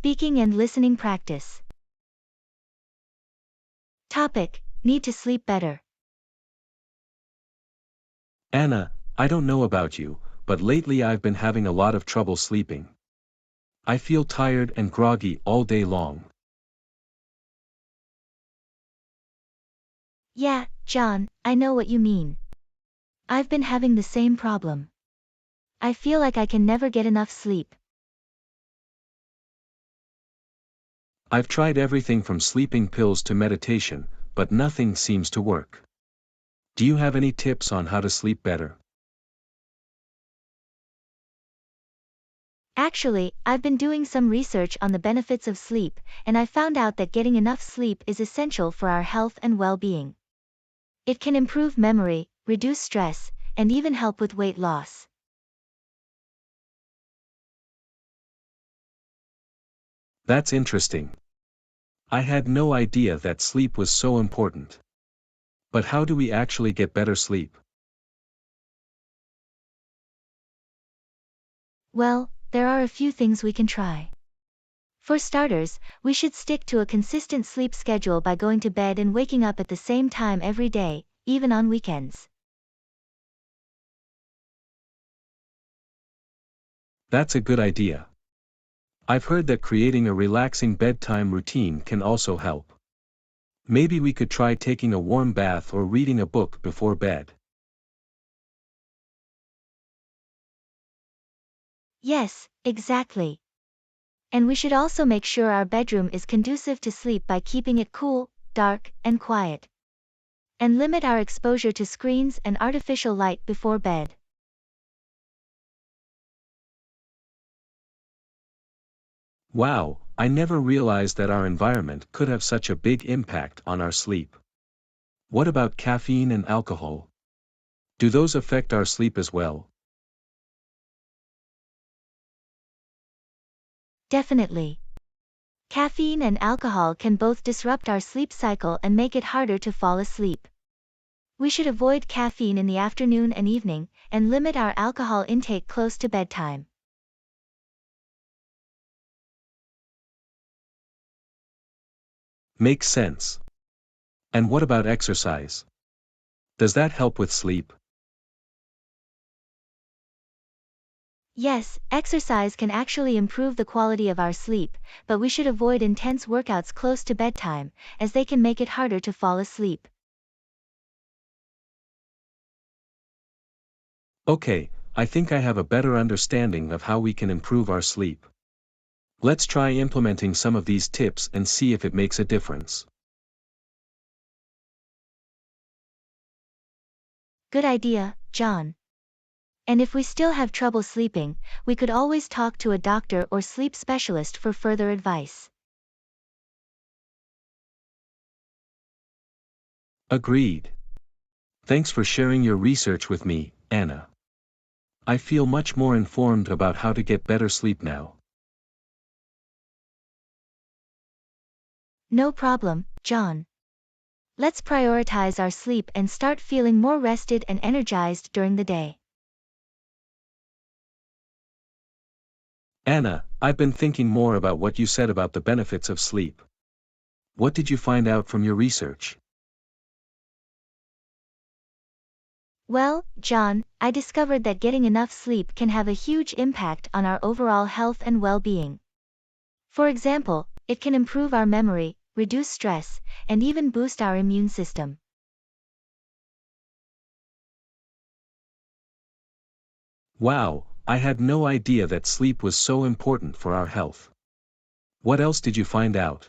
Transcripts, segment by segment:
Speaking and listening practice. Topic: Need to sleep better. Anna, I don't know about you, but lately I've been having a lot of trouble sleeping. I feel tired and groggy all day long. Yeah, John, I know what you mean. I've been having the same problem. I feel like I can never get enough sleep. I've tried everything from sleeping pills to meditation, but nothing seems to work. Do you have any tips on how to sleep better? Actually, I've been doing some research on the benefits of sleep, and I found out that getting enough sleep is essential for our health and well-being. It can improve memory, reduce stress, and even help with weight loss. That's interesting. I had no idea that sleep was so important. But how do we actually get better sleep? Well, there are a few things we can try. For starters, we should stick to a consistent sleep schedule by going to bed and waking up at the same time every day, even on weekends. That's a good idea. I've heard that creating a relaxing bedtime routine can also help. Maybe we could try taking a warm bath or reading a book before bed. Yes, exactly. And we should also make sure our bedroom is conducive to sleep by keeping it cool, dark, and quiet. And limit our exposure to screens and artificial light before bed. Wow, I never realized that our environment could have such a big impact on our sleep. What about caffeine and alcohol? Do those affect our sleep as well? Definitely. Caffeine and alcohol can both disrupt our sleep cycle and make it harder to fall asleep. We should avoid caffeine in the afternoon and evening, and limit our alcohol intake close to bedtime. Makes sense. And what about exercise? Does that help with sleep? Yes, exercise can actually improve the quality of our sleep, but we should avoid intense workouts close to bedtime, as they can make it harder to fall asleep. Okay, I think I have a better understanding of how we can improve our sleep. Let's try implementing some of these tips and see if it makes a difference. Good idea, John. And if we still have trouble sleeping, we could always talk to a doctor or sleep specialist for further advice. Agreed. Thanks for sharing your research with me, Anna. I feel much more informed about how to get better sleep now. No problem, John. Let's prioritize our sleep and start feeling more rested and energized during the day. Anna, I've been thinking more about what you said about the benefits of sleep. What did you find out from your research? Well, John, I discovered that getting enough sleep can have a huge impact on our overall health and well-being. For example, it can improve our memory, reduce stress, and even boost our immune system. Wow, I had no idea that sleep was so important for our health. What else did you find out?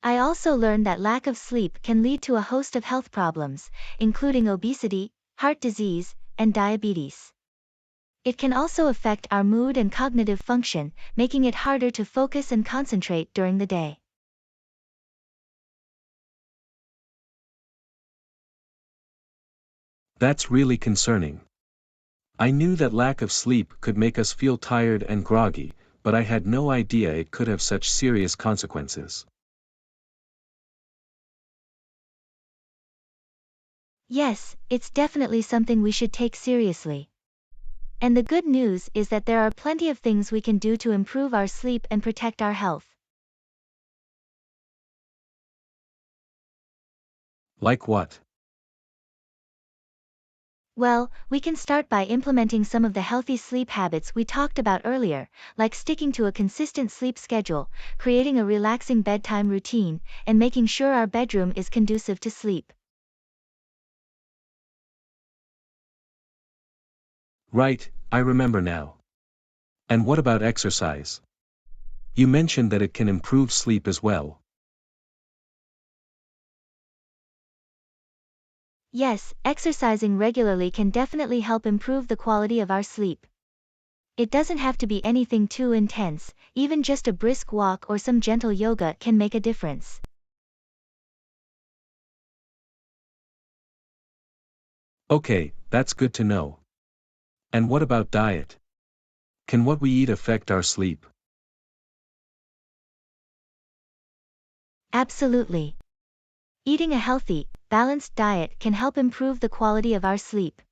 I also learned that lack of sleep can lead to a host of health problems, including obesity, heart disease, and diabetes. It can also affect our mood and cognitive function, making it harder to focus and concentrate during the day. That's really concerning. I knew that lack of sleep could make us feel tired and groggy, but I had no idea it could have such serious consequences. Yes, it's definitely something we should take seriously. And the good news is that there are plenty of things we can do to improve our sleep and protect our health. Like what? Well, we can start by implementing some of the healthy sleep habits we talked about earlier, like sticking to a consistent sleep schedule, creating a relaxing bedtime routine, and making sure our bedroom is conducive to sleep. Right, I remember now. And what about exercise? You mentioned that it can improve sleep as well. Yes, exercising regularly can definitely help improve the quality of our sleep. It doesn't have to be anything too intense, even just a brisk walk or some gentle yoga can make a difference. Okay, that's good to know. And what about diet? Can what we eat affect our sleep? Absolutely. Eating a healthy, balanced diet can help improve the quality of our sleep.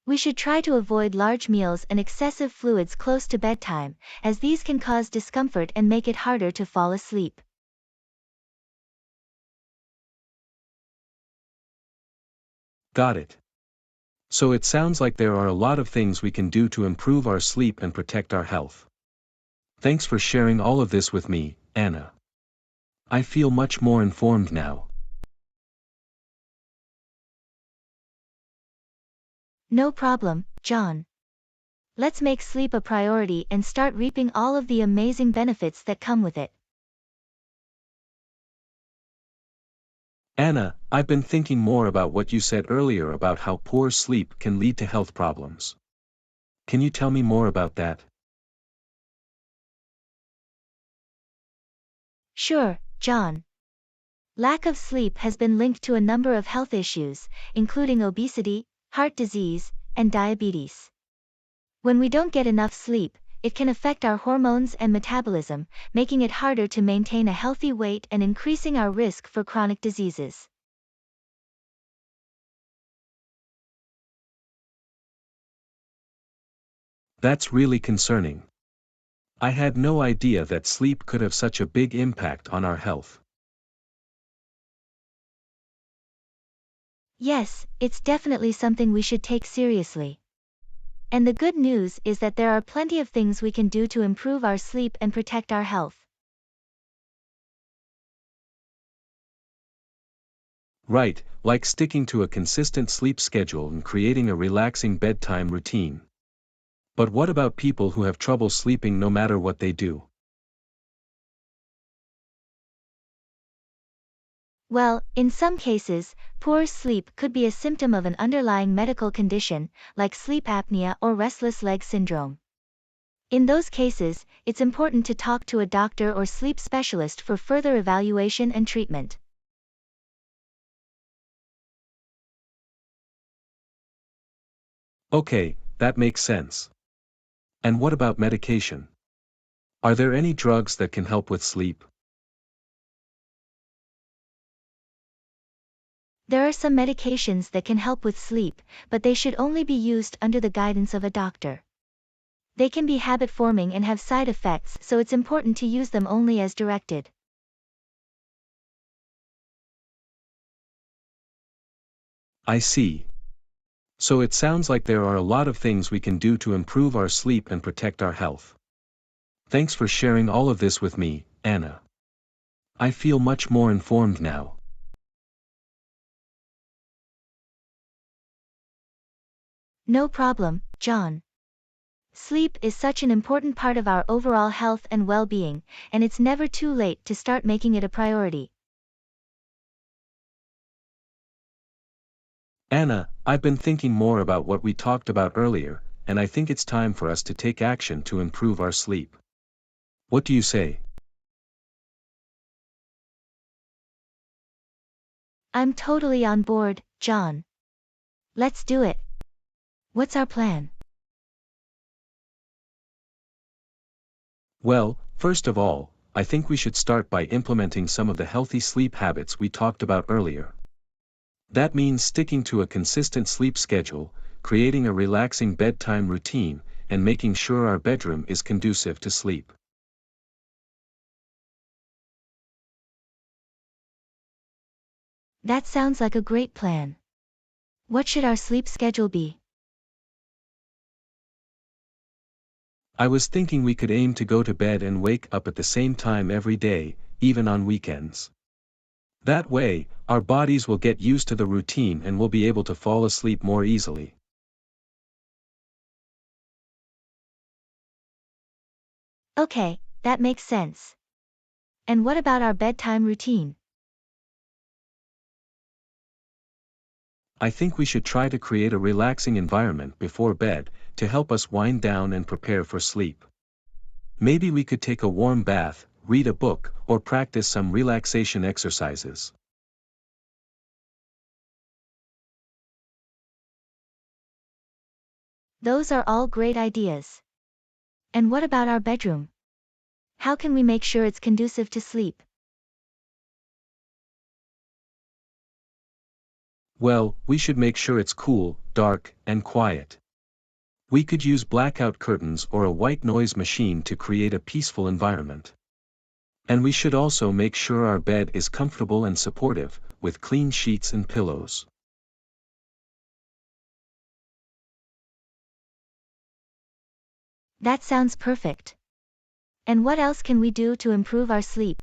We should try to avoid large meals and excessive fluids close to bedtime, as these can cause discomfort and make it harder to fall asleep. Got it. So it sounds like there are a lot of things we can do to improve our sleep and protect our health. Thanks for sharing all of this with me, Anna. I feel much more informed now. No problem, John. Let's make sleep a priority and start reaping all of the amazing benefits that come with it. Anna, I've been thinking more about what you said earlier about how poor sleep can lead to health problems. Can you tell me more about that? Sure, John. Lack of sleep has been linked to a number of health issues, including obesity, heart disease, and diabetes. When we don't get enough sleep, it can affect our hormones and metabolism, making it harder to maintain a healthy weight and increasing our risk for chronic diseases. That's really concerning. I had no idea that sleep could have such a big impact on our health. Yes, it's definitely something we should take seriously. And the good news is that there are plenty of things we can do to improve our sleep and protect our health. Right, like sticking to a consistent sleep schedule and creating a relaxing bedtime routine. But what about people who have trouble sleeping no matter what they do? Well, in some cases, poor sleep could be a symptom of an underlying medical condition, like sleep apnea or restless leg syndrome. In those cases, it's important to talk to a doctor or sleep specialist for further evaluation and treatment. Okay, that makes sense. And what about medication? Are there any drugs that can help with sleep? There are some medications that can help with sleep, but they should only be used under the guidance of a doctor. They can be habit-forming and have side effects, so it's important to use them only as directed. I see. So it sounds like there are a lot of things we can do to improve our sleep and protect our health. Thanks for sharing all of this with me, Anna. I feel much more informed now. No problem, John. Sleep is such an important part of our overall health and well-being, and it's never too late to start making it a priority. Anna, I've been thinking more about what we talked about earlier, and I think it's time for us to take action to improve our sleep. What do you say? I'm totally on board, John. Let's do it. What's our plan? Well, first of all, I think we should start by implementing some of the healthy sleep habits we talked about earlier. That means sticking to a consistent sleep schedule, creating a relaxing bedtime routine, and making sure our bedroom is conducive to sleep. That sounds like a great plan. What should our sleep schedule be? I was thinking we could aim to go to bed and wake up at the same time every day, even on weekends. That way, our bodies will get used to the routine and will be able to fall asleep more easily. Okay, that makes sense. And what about our bedtime routine? I think we should try to create a relaxing environment before bed, to help us wind down and prepare for sleep. Maybe we could take a warm bath, read a book, or practice some relaxation exercises. Those are all great ideas. And what about our bedroom? How can we make sure it's conducive to sleep? Well, we should make sure it's cool, dark, and quiet. We could use blackout curtains or a white noise machine to create a peaceful environment. And we should also make sure our bed is comfortable and supportive, with clean sheets and pillows. That sounds perfect. And what else can we do to improve our sleep?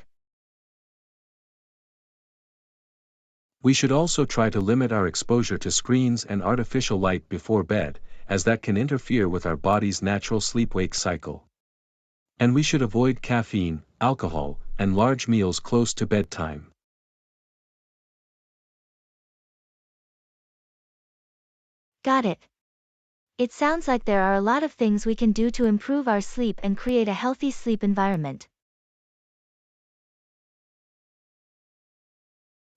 We should also try to limit our exposure to screens and artificial light before bed, as that can interfere with our body's natural sleep-wake cycle. And we should avoid caffeine, alcohol, and large meals close to bedtime. Got it. It sounds like there are a lot of things we can do to improve our sleep and create a healthy sleep environment.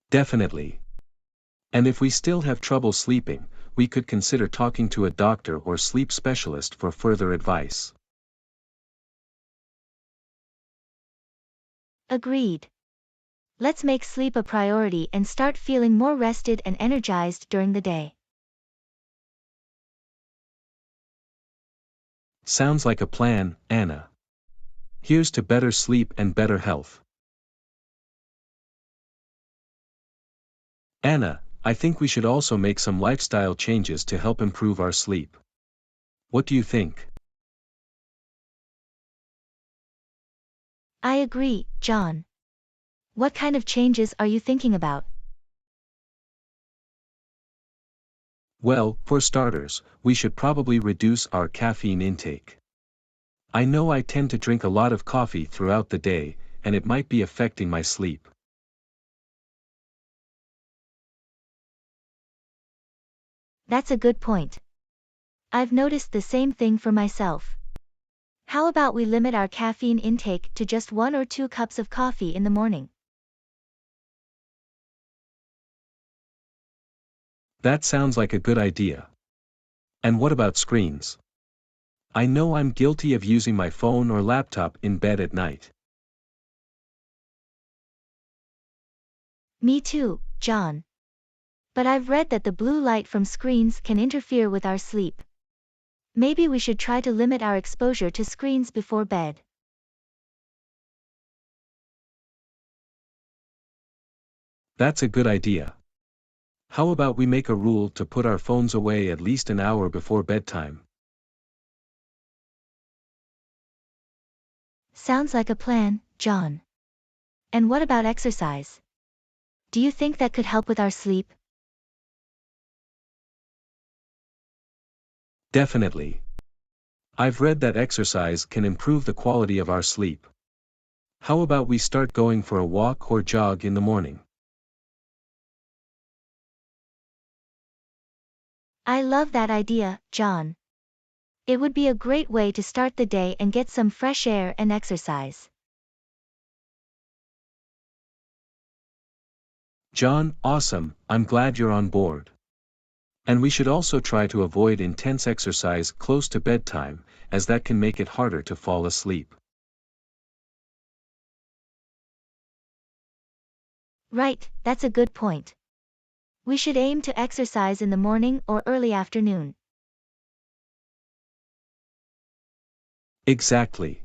Definitely. And if we still have trouble sleeping, we could consider talking to a doctor or sleep specialist for further advice. Agreed. Let's make sleep a priority and start feeling more rested and energized during the day. Sounds like a plan, Anna. Here's to better sleep and better health. Anna, I think we should also make some lifestyle changes to help improve our sleep. What do you think? I agree, John. What kind of changes are you thinking about? Well, for starters, we should probably reduce our caffeine intake. I know I tend to drink a lot of coffee throughout the day, and it might be affecting my sleep. That's a good point. I've noticed the same thing for myself. How about we limit our caffeine intake to just 1 or 2 cups of coffee in the morning? That sounds like a good idea. And what about screens? I know I'm guilty of using my phone or laptop in bed at night. Me too, John. But I've read that the blue light from screens can interfere with our sleep. Maybe we should try to limit our exposure to screens before bed. That's a good idea. How about we make a rule to put our phones away at least an hour before bedtime? Sounds like a plan, John. And what about exercise? Do you think that could help with our sleep? Definitely. I've read that exercise can improve the quality of our sleep. How about we start going for a walk or jog in the morning? I love that idea, John. It would be a great way to start the day and get some fresh air and exercise. John, awesome, I'm glad you're on board. And we should also try to avoid intense exercise close to bedtime, as that can make it harder to fall asleep. Right, that's a good point. We should aim to exercise in the morning or early afternoon. Exactly.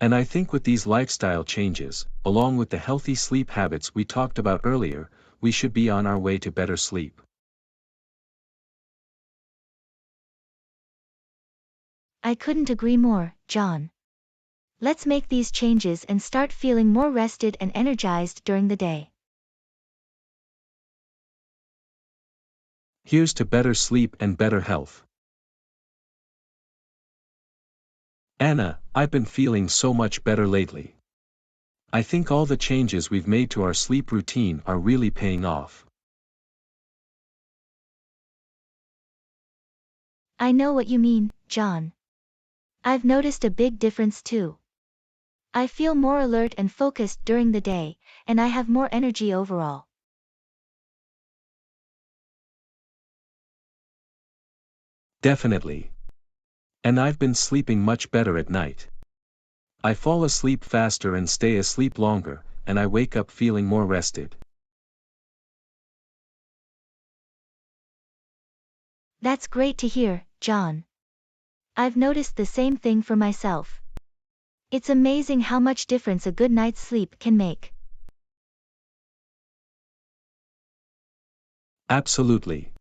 And I think with these lifestyle changes, along with the healthy sleep habits we talked about earlier, we should be on our way to better sleep. I couldn't agree more, John. Let's make these changes and start feeling more rested and energized during the day. Here's to better sleep and better health. Anna, I've been feeling so much better lately. I think all the changes we've made to our sleep routine are really paying off. I know what you mean, John. I've noticed a big difference too. I feel more alert and focused during the day, and I have more energy overall. Definitely. And I've been sleeping much better at night. I fall asleep faster and stay asleep longer, and I wake up feeling more rested. That's great to hear, John. I've noticed the same thing for myself. It's amazing how much difference a good night's sleep can make. Absolutely.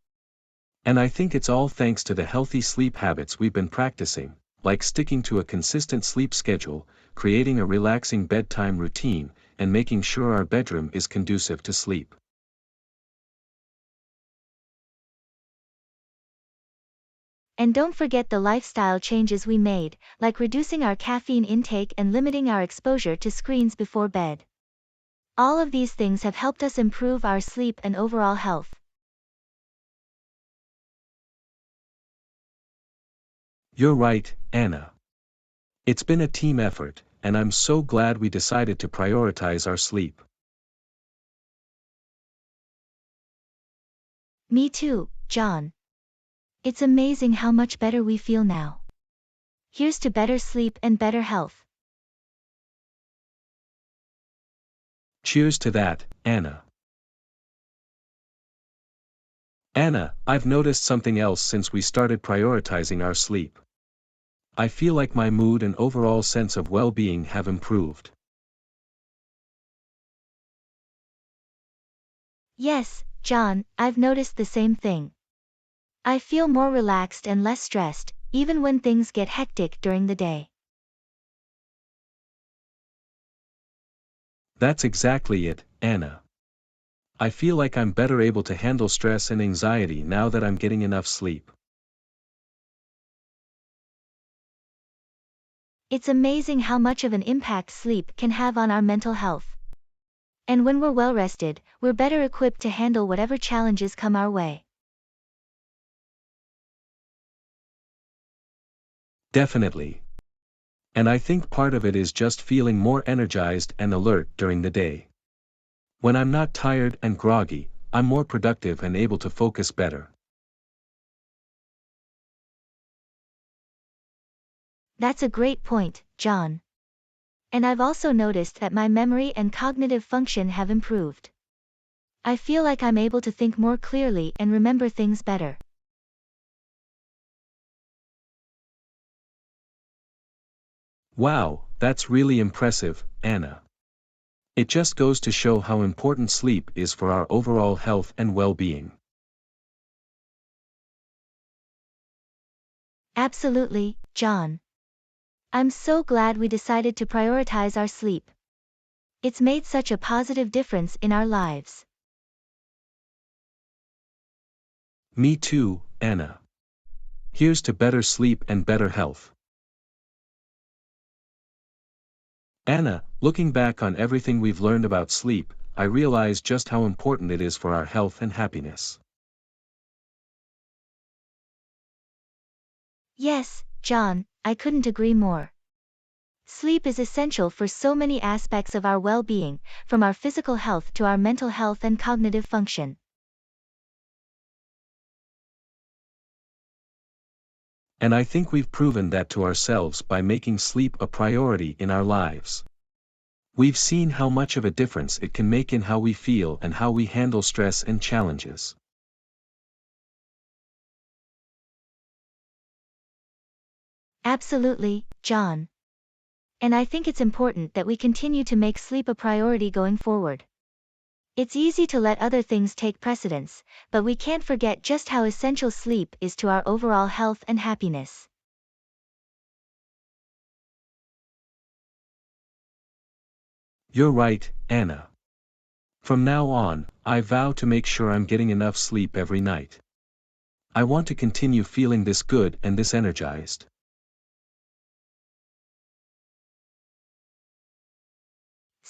And I think it's all thanks to the healthy sleep habits we've been practicing, like sticking to a consistent sleep schedule, creating a relaxing bedtime routine, and making sure our bedroom is conducive to sleep. And don't forget the lifestyle changes we made, like reducing our caffeine intake and limiting our exposure to screens before bed. All of these things have helped us improve our sleep and overall health. You're right, Anna. It's been a team effort, and I'm so glad we decided to prioritize our sleep. Me too, John. It's amazing how much better we feel now. Here's to better sleep and better health. Cheers to that, Anna. Anna, I've noticed something else since we started prioritizing our sleep. I feel like my mood and overall sense of well-being have improved. Yes, John, I've noticed the same thing. I feel more relaxed and less stressed, even when things get hectic during the day. That's exactly it, Anna. I feel like I'm better able to handle stress and anxiety now that I'm getting enough sleep. It's amazing how much of an impact sleep can have on our mental health. And when we're well rested, we're better equipped to handle whatever challenges come our way. Definitely. And I think part of it is just feeling more energized and alert during the day. When I'm not tired and groggy, I'm more productive and able to focus better. That's a great point, John. And I've also noticed that my memory and cognitive function have improved. I feel like I'm able to think more clearly and remember things better. Wow, that's really impressive, Anna. It just goes to show how important sleep is for our overall health and well-being. Absolutely, John. I'm so glad we decided to prioritize our sleep. It's made such a positive difference in our lives. Me too, Anna. Here's to better sleep and better health. Anna, looking back on everything we've learned about sleep, I realize just how important it is for our health and happiness. Yes, John, I couldn't agree more. Sleep is essential for so many aspects of our well-being, from our physical health to our mental health and cognitive function. And I think we've proven that to ourselves by making sleep a priority in our lives. We've seen how much of a difference it can make in how we feel and how we handle stress and challenges. Absolutely, John. And I think it's important that we continue to make sleep a priority going forward. It's easy to let other things take precedence, but we can't forget just how essential sleep is to our overall health and happiness. You're right, Anna. From now on, I vow to make sure I'm getting enough sleep every night. I want to continue feeling this good and this energized.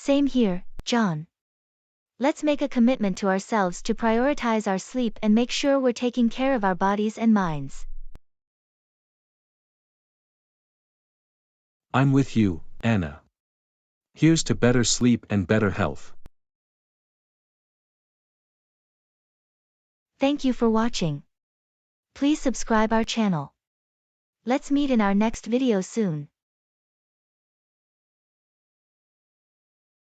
Same here, John. Let's make a commitment to ourselves to prioritize our sleep and make sure we're taking care of our bodies and minds. I'm with you, Anna. Here's to better sleep and better health. Thank you for watching. Please subscribe our channel. Let's meet in our next video soon.